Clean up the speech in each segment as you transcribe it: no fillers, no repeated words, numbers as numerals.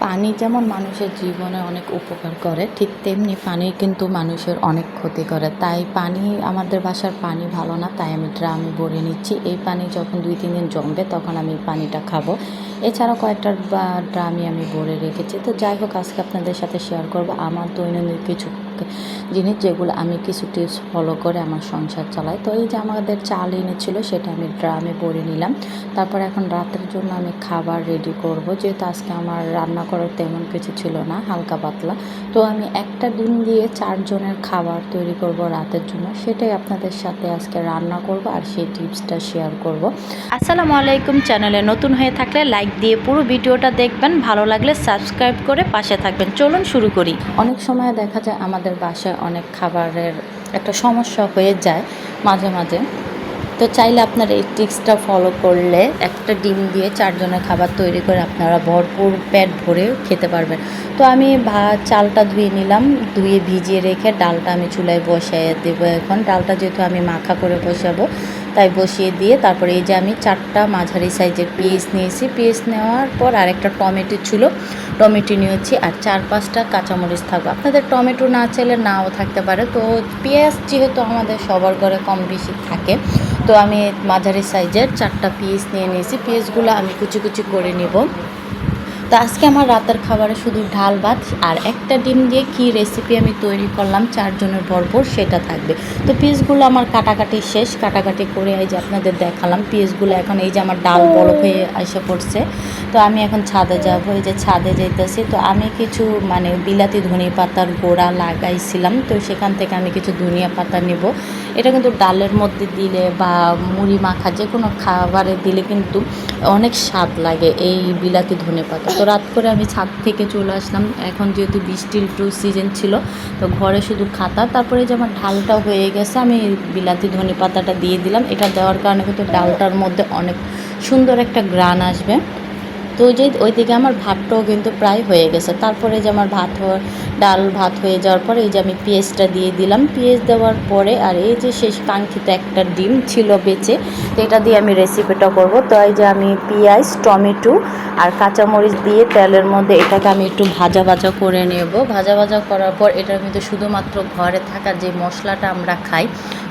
পানি যেমন মানুষের জীবনে অনেক উপকার করে, ঠিক তেমনি পানি কিন্তু মানুষের অনেক ক্ষতি করে। তাই পানি, আমাদের বাসার পানি ভালো না, তাই আমি ড্রামে ভরে নিচ্ছি। এই পানি যখন 2-3 দিন জমবে তখন আমি পানিটা খাবো। এছাড়াও কয়েকটা ড্রামই আমি ভরে রেখেছি। তো যাই হোক, আজকে আপনাদের সাথে শেয়ার করব আমার দৈনন্দিন কিছু জিনিস, যেগুলো আমি কিছু টিপস ফলো করে আমার সংসার চালাই। তো এই যে আমাদের চাল এনেছিল, সেটা আমি ড্রামে ভরে নিলাম। তারপর এখন রাতের জন্য আমি খাবার রেডি করব, যেহেতু আজকে আমার রান্না করার তেমন কিছু ছিল না, হালকা পাতলা। তো আমি একটা ডিম দিয়ে 4 জনের খাবার তৈরি করব রাতের জন্য, সেটাই আপনাদের সাথে আজকে রান্না করব আর সেই টিপসটা শেয়ার করব। আসসালামু আলাইকুম। চ্যানেলে নতুন হয়ে থাকলে লাইক দিয়ে পুরো ভিডিওটা দেখবেন, ভালো লাগলে সাবস্ক্রাইব করে পাশে থাকবেন। চলুন শুরু করি। অনেক সময় দেখা যায় আমাদের বাসায় অনেক খাবারের একটা সমস্যা হয়ে যায় মাঝে মাঝে। তো চাইলে আপনারা এই ট্রিক্সটা ফলো করলে একটা ডিম দিয়ে 4 জনের খাবার তৈরি করে আপনারা ভরপুর পেট ভরে খেতে পারবেন। তো আমি চালটা ধুয়ে নিলাম, ধুয়ে ভিজিয়ে রেখে ডালটা আমি চুলায় বসিয়ে দেবো। এখন ডালটা যেহেতু আমি মাখা করে বসাবো, তাই বসিয়ে দিয়ে তারপরে এই যে আমি 4টা মাঝারি সাইজের পেঁয়াজ নিয়েছি। পেঁয়াজ নেওয়ার পর আরেকটা টমেটো ছিল, টমেটো নিয়েছি, আর 4-5টা কাঁচামরিচ থাকবে। আপনাদের টমেটো না চাইলে নাও থাকতে পারে। তো পেঁয়াজ যেহেতু আমাদের সবার ঘরে কম বেশি থাকে, তো আমি মাঝারি সাইজের 4টা পিস নিয়ে নিয়েছি। পিসগুলো আমি কুচি কুচি করে নেব। তো আজকে আমার রাতের খাবারে শুধু ডাল ভাত আর একটা ডিম দিয়ে কী রেসিপি আমি তৈরি করলাম 4 জনের ভরপুর, সেটা থাকবে। তো পিসগুলো আমার কাটাকাটি শেষ, কাটাকাটি করে এই যে আপনাদের দেখালাম পিসগুলো। এখন এই যে আমার ডাল বলক হয়ে এসে পড়ছে। তো আমি এখন ছাদে যাব, এই যে ছাদে যেতেছি। তো আমি কিছু বিলাতি ধনিয়া পাতার গোড়া লাগাইছিলাম, তো সেখান থেকে আমি কিছু ধনিয়া পাতা নেব। এটা কিন্তু ডালের মধ্যে দিলে বা মুড়ি মাখা যে কোনো খাবারে দিলে কিন্তু অনেক স্বাদ লাগে এই বিলাতি ধনে পাতা। তো রাত করে আমি ছাদ থেকে চলে আসলাম, এখন যেহেতু বৃষ্টির একটু সিজন ছিল, তো ঘরে শুধু খাতা। তারপরে যে আমার ডালটাও হয়ে গেছে, আমি বিলাতি ধনে পাতাটা দিয়ে দিলাম। এটা দেওয়ার কারণে কিন্তু ডালটার মধ্যে অনেক সুন্দর একটা ঘ্রাণ আসবে। তো ওইদিকে আমার ভাতটাও কিন্তু প্রায় হয়ে গেছে। তারপরে যে আমার ডাল ভাত হয়ে যাওয়ার পরে এই যে আমি পেঁয়াজটা দিয়ে দিলাম। পেঁয়াজ দেওয়ার পরে আর এই যে শেষ কাঙ্ক্ষিত একটা ডিম ছিল বেঁচে, তো এটা দিয়ে আমি রেসিপিটা করব। তো এই যে আমি পেঁয়াজ, টমেটো আর কাঁচামরিচ দিয়ে তেলের মধ্যে এটাকে আমি একটু ভাজা ভাজা করে নেব। ভাজা ভাজা করার পর এটার মধ্যে শুধুমাত্র ঘরে থাকা যে মশলাটা আমরা খাই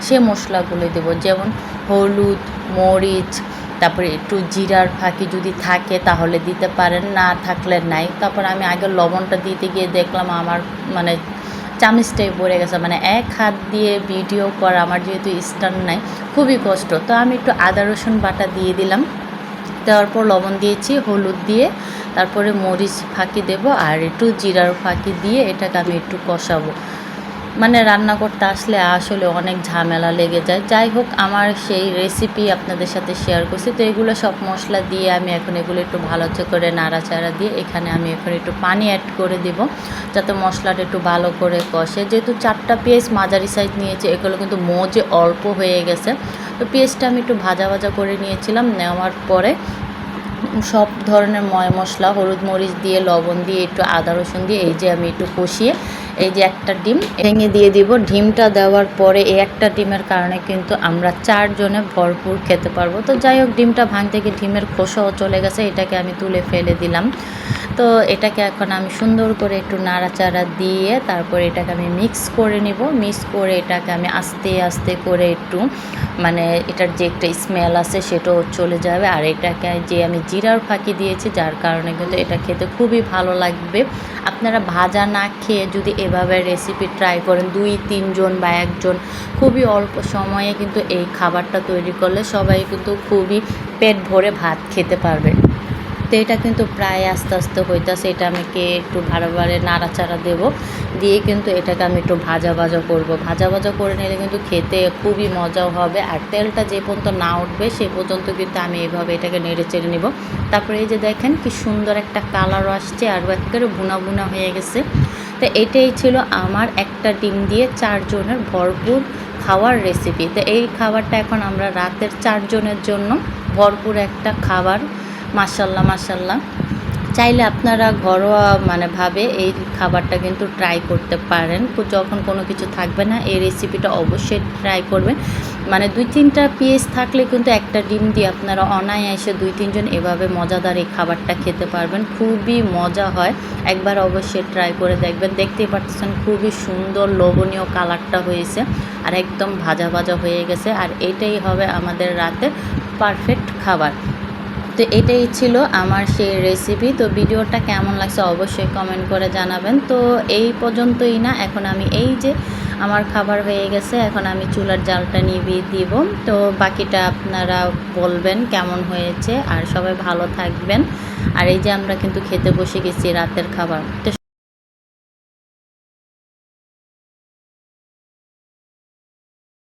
সে মশলাগুলো দেব, যেমন হলুদ, মরিচ, তারপরে একটু জিরার ফাঁকি যদি থাকে তাহলে দিতে পারেন, না থাকলে নাই। তারপর আমি আগে লবণটা দিতে গিয়ে দেখলাম আমার চামচটাই পড়ে গেছে। এক হাত দিয়ে ভিডিও করা আমার যেহেতু স্ট্যান্ড নাই, খুবই কষ্ট। তো আমি একটু আদা রসুন বাটা দিয়ে দিলাম। দেওয়ার পর লবণ দিয়েছি, হলুদ দিয়ে তারপরে মরিচ ফাঁকি দেব আর একটু জিরার ফাঁকি দিয়ে এটাকে আমি একটু কষাবো। রান্না করতে আসলে অনেক ঝামেলা লেগে যায়। যাই হোক, আমার সেই রেসিপি আপনাদের সাথে শেয়ার করছি। তো এগুলো সব মশলা দিয়ে আমি এখন এগুলো একটু ভালো করে নাড়াচাড়া দিয়ে এখানে আমি এখন একটু পানি অ্যাড করে দেব, যাতে মশলাটা একটু ভালো করে কষে। যেহেতু 4টা পেঁয়াজ মাঝারি সাইজ নিয়েছি, এগুলো কিন্তু মজে অল্প হয়ে গেছে। তো পেঁয়াজটা আমি একটু ভাজা ভাজা করে নিয়েছিলাম। নেওয়ার পরে সব ধরনের মশলা, হলুদ মরিচ দিয়ে, লবণ দিয়ে, একটু আদা রসুন দিয়ে এই যে আমি একটু কষিয়ে এই যে একটা ডিম ভেঙে দিয়ে দিব। ডিমটা দেওয়ার পরে এই একটা ডিমের কারণে কিন্তু আমরা 4 জনে ভরপুর খেতে পারবো। তো যাই হোক, ডিমটা ভাঙতে গিয়ে ডিমের খোসাও চলে গেছে, এটাকে আমি তুলে ফেলে দিলাম। তো এটাকে এখন আমি সুন্দর করে একটু নাড়াচাড়া দিয়ে তারপরে এটাকে আমি মিক্স করে নিব। মিক্স করে এটাকে আমি আস্তে আস্তে করে একটু এটার যে একটা স্মেল আছে সেটাও চলে যাবে। আর এটাকে যে আমি জিরার ফাঁকি দিয়েছি, যার কারণে কিন্তু এটা খেতে খুবই ভালো লাগবে। আপনারা ভাজা না খেয়ে যদি এভাবে রেসিপি ট্রাই করেন, 2-3 জন বা 1 জন, খুবই অল্প সময়ে কিন্তু এই খাবারটা তৈরি করলে সবাই কিন্তু খুবই পেট ভরে ভাত খেতে পারবে। তো এটা কিন্তু প্রায় আস্তে আস্তে হইতেছে। এটা আমাকে একটু বারে নাড়াচাড়া দেব, দিয়ে কিন্তু এটাকে আমি একটু ভাজা ভাজা করব। ভাজা ভাজা করে নিলে কিন্তু খেতে খুবই মজাও হবে। আর তেলটা যে পর্যন্ত না উঠবে সে পর্যন্ত কিন্তু আমি এইভাবে এটাকে নেড়ে চেড়ে নেব। তারপরে এই যে দেখেন কি সুন্দর একটা কালারও আসছে আর একেবারে ভুনা ভুনা হয়ে গেছে। তো এটাই ছিল আমার একটা ডিম দিয়ে 4 জনের ভরপুর খাওয়ার রেসিপি। তো এই খাবারটা এখন আমরা রাতের 4 জনের জন্য ভরপুর একটা খাবার। মাশাল্লাহ মাশাল্লাহ। চাইলে আপনারা ঘরোয়া ভাবে এই খাবারটা কিন্তু ট্রাই করতে পারেন। যখন কোনো কিছু থাকবে না, এই রেসিপিটা অবশ্যই ট্রাই করবেন। মানে 2-3টা পিস থাকলে কিন্তু একটা ডিম দিয়ে আপনারা অনায়াসে 2-3 জন এভাবে মজাদার এই খাবারটা খেতে পারবেন। খুবই মজা হয়, একবার অবশ্যই ট্রাই করে দেখবেন। দেখতেই পাচ্ছেন খুবই সুন্দর লোভনীয় কালারটা হয়েছে আর একদম ভাজা ভাজা হয়ে গেছে। আর এটাই হবে আমাদের রাতের পারফেক্ট খাবার। তো এটাই ছিল আমার সেই রেসিপি। তো ভিডিওটা কেমন লাগছে অবশ্যই কমেন্ট করে জানাবেন। তো এই পর্যন্তই না, এখন আমি এই যে আমার খাবার হয়ে গেছে, এখন আমি চুলার জালটা নিভিয়ে দিব। তো বাকিটা আপনারা বলবেন কেমন হয়েছে। আর সবাই ভালো থাকবেন। আর এই যে আমরা কিন্তু খেতে বসে গেছি রাতের খাবার। তো